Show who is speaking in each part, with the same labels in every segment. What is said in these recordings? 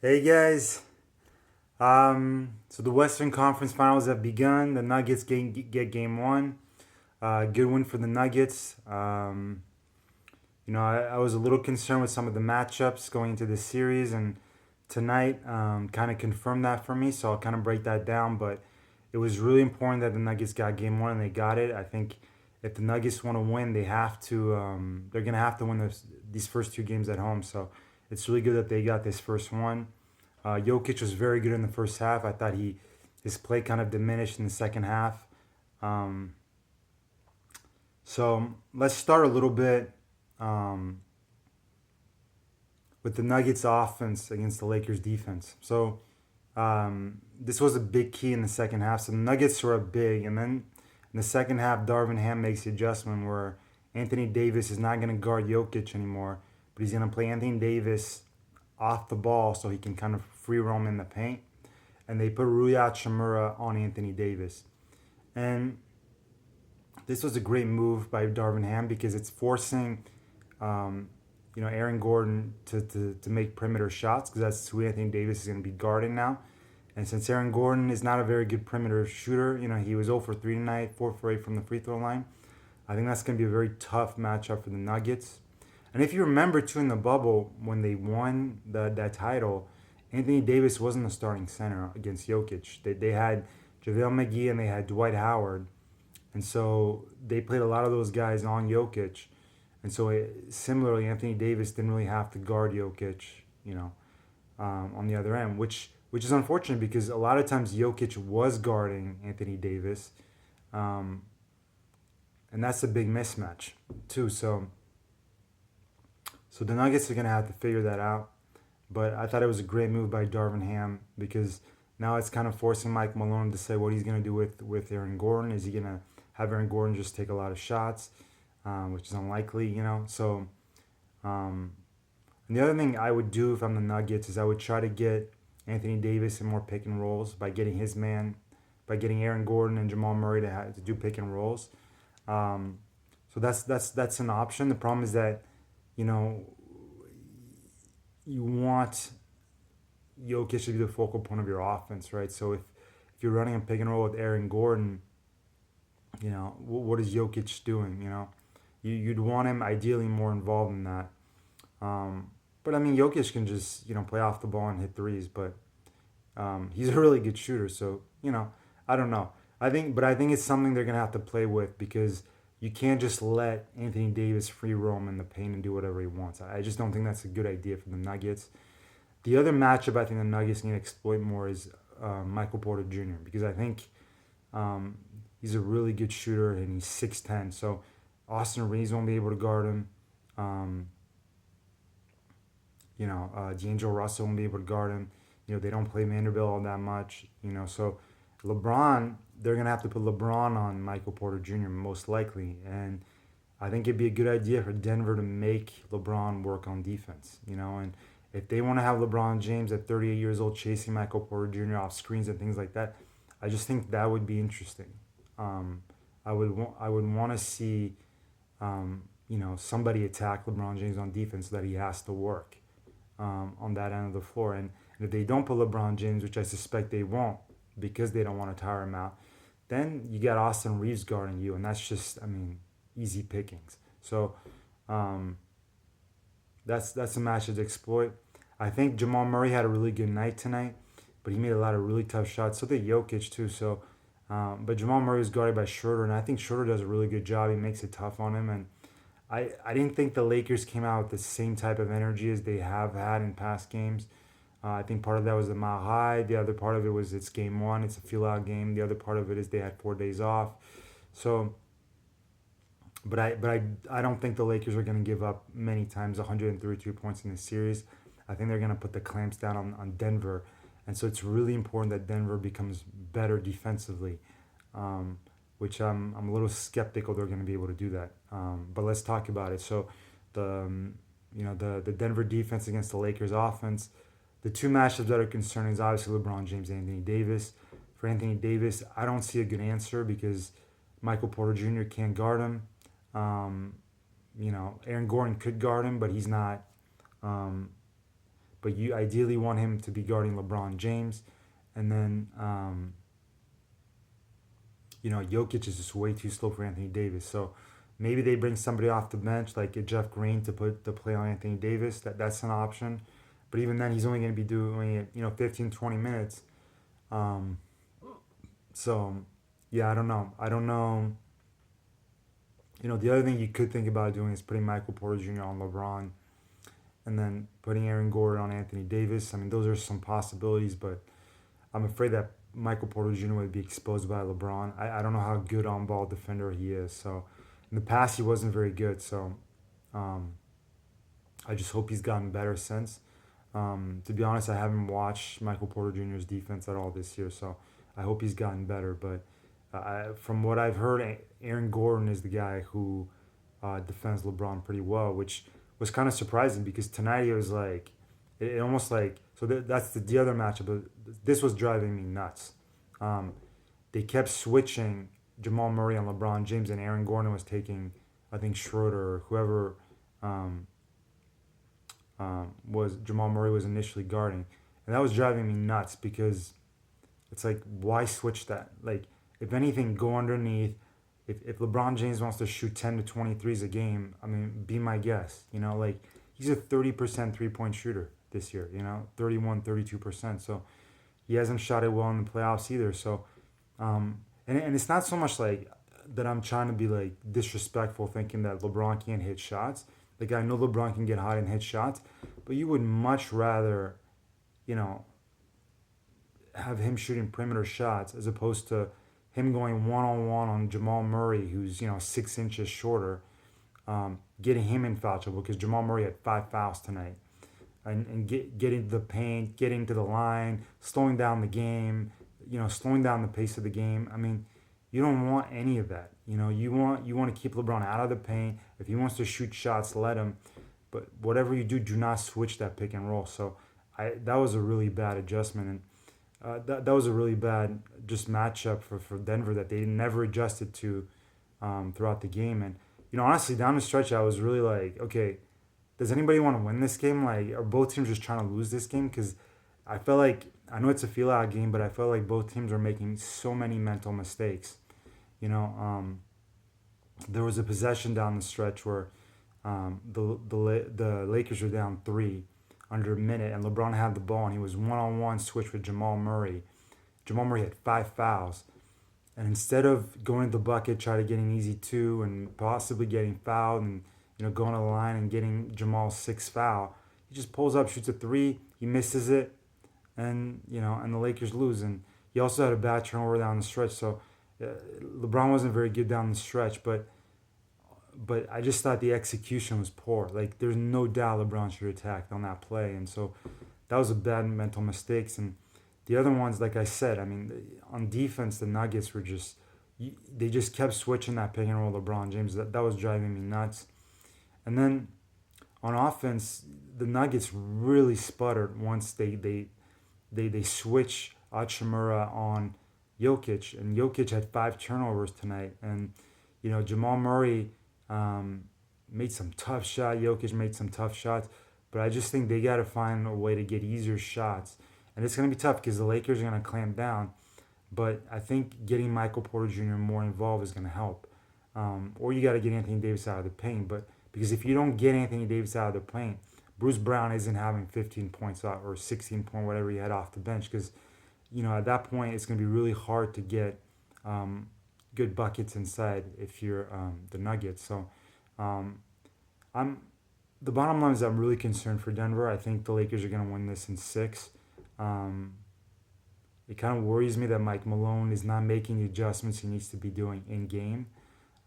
Speaker 1: Hey guys. So the Western Conference Finals have begun. The Nuggets get game one. Good win for the Nuggets. I was a little concerned with some of the matchups going into this series, and tonight kind of confirmed that for me. So I'll kind of break that down. But it was really important that the Nuggets got game one and they got it. I think if the Nuggets want to win, they have to. They're gonna have to win these first two games at home. So it's really good that they got this first one. Jokic was very good in the first half. I thought his play kind of diminished in the second half. Um, so let's start a little bit um, with the Nuggets offense against the Lakers defense. So this was a big key in the second half. So the Nuggets were up big, and then in the second half, Darvin Ham makes the adjustment where Anthony Davis is not going to guard Jokic anymore, but he's going to play Anthony Davis off the ball so he can kind of free roam in the paint. And they put Rui Hachimura on Anthony Davis. And this was a great move by Darvin Ham because it's forcing, um, Aaron Gordon to make perimeter shots because that's who Anthony Davis is going to be guarding now. And since Aaron Gordon is not a very good perimeter shooter, he was 0 for 3 tonight, 4 for 8 from the free throw line. I think that's going to be a very tough matchup for the Nuggets. And if you remember, too, in the bubble, when they won that title, Anthony Davis wasn't the starting center against Jokic. They had JaVale McGee and they had Dwight Howard. And so they played a lot of those guys on Jokic. And so similarly, Anthony Davis didn't really have to guard Jokic, on the other end, which is unfortunate because a lot of times Jokic was guarding Anthony Davis. Um, and that's a big mismatch, too. So the Nuggets are going to have to figure that out. But I thought it was a great move by Darvin Ham because now it's kind of forcing Mike Malone to say what he's going to do with Aaron Gordon. Is he going to have Aaron Gordon just take a lot of shots, which is unlikely. So, and the other thing I would do if I'm the Nuggets is I would try to get Anthony Davis in more pick and rolls by getting his man, by getting Aaron Gordon and Jamal Murray to do pick and rolls. Um, so that's an option. The problem is that you know you want Jokic to be the focal point of your offense, right? So if you're running a pick and roll with Aaron Gordon, what is Jokic doing? You'd want him ideally more involved in that. But I mean, Jokic can just play off the ball and hit threes, but he's a really good shooter. So I don't know. I think it's something they're gonna have to play with because you can't just let Anthony Davis free roam in the paint and do whatever he wants. I just don't think that's a good idea for the Nuggets. The other matchup I think the Nuggets need to exploit more is Michael Porter Jr. because I think um, he's a really good shooter and he's 6'10". So Austin Reeves won't be able to guard him. Um, D'Angelo Russell won't be able to guard him. They don't play Vanderbilt all that much. So LeBron, they're gonna have to put LeBron on Michael Porter Jr. most likely, and I think it'd be a good idea for Denver to make LeBron work on defense. And if they want to have LeBron James at 38 years old chasing Michael Porter Jr. off screens and things like that, I just think that would be interesting. I would want to see somebody attack LeBron James on defense so that he has to work on that end of the floor. And if they don't put LeBron James, which I suspect they won't because they don't want to tire him out, then you got Austin Reeves guarding you, and that's just, easy pickings. So that's a match to exploit. I think Jamal Murray had a really good night tonight, but he made a lot of really tough shots. So did Jokic too. So, but Jamal Murray was guarded by Schroeder, and I think Schroeder does a really good job. He makes it tough on him, and I didn't think the Lakers came out with the same type of energy as they have had in past games. I think part of that was the mile high. The other part of it was it's game one. It's a feel out game. The other part of it is they had 4 days off. So, but I don't think the Lakers are going to give up many times 132 points in this series. I think they're going to put the clamps down on Denver. And so it's really important that Denver becomes better defensively, which I'm a little skeptical they're going to be able to do that. But let's talk about it. So the Denver defense against the Lakers offense. The two matchups that are concerning is obviously LeBron James and Anthony Davis. For Anthony Davis, I don't see a good answer because Michael Porter Jr. can't guard him. Aaron Gordon could guard him, but he's not but you ideally want him to be guarding LeBron James, and then Jokic is just way too slow for Anthony Davis. So maybe they bring somebody off the bench like a Jeff Green to put the play on Anthony Davis. That's an option, but even then he's only going to be doing it 15, 20 minutes. Um, so yeah, I don't know. The other thing you could think about doing is putting Michael Porter Jr. on LeBron, and then putting Aaron Gordon on Anthony Davis. I mean, those are some possibilities, but I'm afraid that Michael Porter Jr. would be exposed by LeBron. I don't know how good on ball defender he is. So in the past, he wasn't very good. So I just hope he's gotten better since. To be honest, I haven't watched Michael Porter Jr.'s defense at all this year. So I hope he's gotten better. But from what I've heard, Aaron Gordon is the guy who defends LeBron pretty well, which was kind of surprising because tonight it was like, it almost like, so that's the other matchup, but this was driving me nuts. They kept switching Jamal Murray on LeBron James, and Aaron Gordon was taking, I think, Schroeder or whoever was Jamal Murray was initially guarding. And that was driving me nuts because it's like, why switch that? Like, if anything, go underneath. If LeBron James wants to shoot 10 to 23s a game, I mean, be my guest. Like, he's a 30% three-point shooter this year, 31, 32%. So he hasn't shot it well in the playoffs either. So, and it's not so much like that I'm trying to be like disrespectful thinking that LeBron can't hit shots. Like, I know LeBron can get hot and hit shots, but you would much rather, have him shooting perimeter shots as opposed to him going one-on-one on Jamal Murray, who's 6 inches shorter, getting him in foul trouble because Jamal Murray had 5 fouls tonight, and getting to the paint, getting to the line, slowing down the game, slowing down the pace of the game. I mean, you don't want any of that. You want to keep LeBron out of the paint. If he wants to shoot shots, let him. But whatever you do, do not switch that pick and roll. So that was a really bad adjustment, and that was a really bad just matchup for Denver that they never adjusted to throughout the game. And honestly, down the stretch, I was really like, okay, does anybody want to win this game? Like, are both teams just trying to lose this game? Because I felt like, I know it's a feel-out game, but I felt like both teams are making so many mental mistakes. There was a possession down the stretch where the Lakers were down 3 under a minute, and LeBron had the ball, and he was one-on-one switch with Jamal Murray. Jamal Murray had 5 fouls, and instead of going to the bucket, try to get an easy 2 and possibly getting fouled and going to the line and getting Jamal's 6th foul, he just pulls up, shoots a 3, he misses it, and and the Lakers lose. And he also had a bad turnover down the stretch, so LeBron wasn't very good down the stretch, but I just thought the execution was poor. Like, there's no doubt LeBron should have attacked on that play. And so that was a bad mental mistakes. And the other ones, like I said, I mean, on defense, the Nuggets were they just kept switching that pick and roll LeBron James. That was driving me nuts. And then on offense, the Nuggets really sputtered once they switched Hachimura on Jokic. And Jokic had 5 turnovers tonight. And, Jamal Murray made some tough shots. Jokic made some tough shots, but I just think they got to find a way to get easier shots, and it's going to be tough because the Lakers are going to clamp down. But I think getting Michael Porter Jr. more involved is going to help, or you got to get Anthony Davis out of the paint. But because if you don't get Anthony Davis out of the paint, Bruce Brown isn't having 15 points out or 16 point whatever he had off the bench, because at that point it's going to be really hard to get good buckets inside if you're the Nuggets. So the bottom line is I'm really concerned for Denver. I think the Lakers are going to win this in 6. It kind of worries me that Mike Malone is not making the adjustments he needs to be doing in game.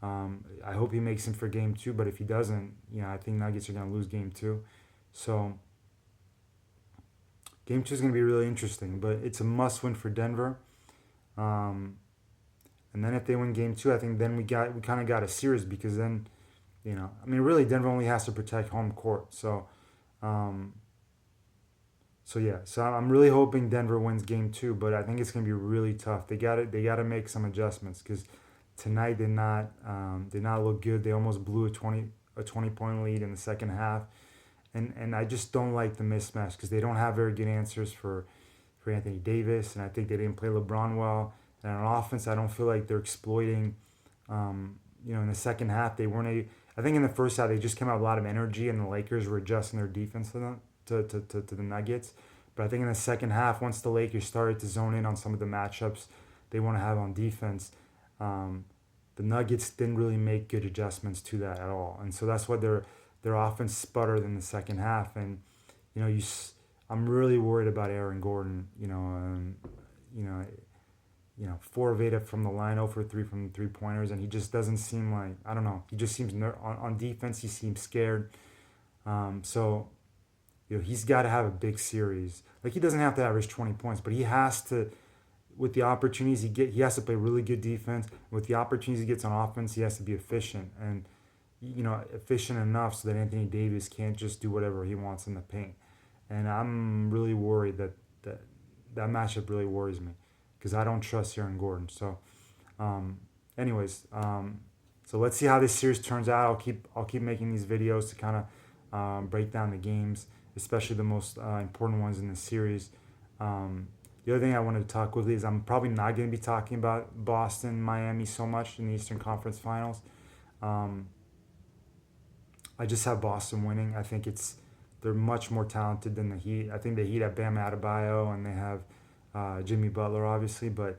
Speaker 1: I hope he makes them for game 2, but if he doesn't, I think Nuggets are going to lose game 2. So game 2 is going to be really interesting, but it's a must-win for Denver. And then if they win game 2, I think then we kind of got a series, because then, really Denver only has to protect home court. So, so I'm really hoping Denver wins game 2, but I think it's gonna be really tough. They got to make some adjustments, because tonight did not look good. They almost blew a 20 point lead in the second half, and I just don't like the mismatch because they don't have very good answers for Anthony Davis, and I think they didn't play LeBron well. And on offense, I don't feel like they're exploiting. In the second half, they weren't. I think in the first half, they just came out with a lot of energy, and the Lakers were adjusting their defense to them, to the Nuggets. But I think in the second half, once the Lakers started to zone in on some of the matchups they want to have on defense, the Nuggets didn't really make good adjustments to that at all, and so that's why their offense sputtered in the second half. And you know, I'm really worried about Aaron Gordon. You know, 4 of 8 from the line, 0 for 3 from 3-pointers, and he just doesn't seem like, I don't know. He just seems on defense. He seems scared. So he's got to have a big series. Like, he doesn't have to average 20 points, but he has to. With the opportunities he has to play really good defense. With the opportunities he gets on offense, he has to be efficient and efficient enough so that Anthony Davis can't just do whatever he wants in the paint. And I'm really worried that matchup really worries me because I don't trust Aaron Gordon. So, anyways, so let's see how this series turns out. I'll keep making these videos to kind of break down the games, especially the most important ones in the series. The other thing I wanted to talk quickly is I'm probably not going to be talking about Boston, Miami so much in the Eastern Conference Finals. I just have Boston winning. I think they're much more talented than the Heat. I think the Heat have Bam Adebayo and they have Jimmy Butler, obviously. But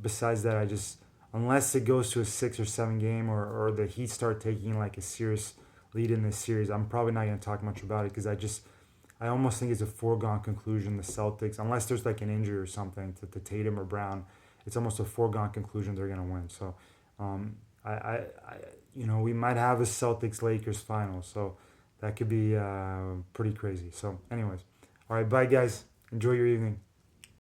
Speaker 1: besides that, unless it goes to a 6 or 7 game or the Heat start taking like a serious lead in this series, I'm probably not going to talk much about it because I almost think it's a foregone conclusion the Celtics, unless there's like an injury or something to Tatum or Brown, it's almost a foregone conclusion they're going to win. So, we might have a Celtics-Lakers final, so that could be pretty crazy. So, anyways, all right, bye guys. Enjoy your evening.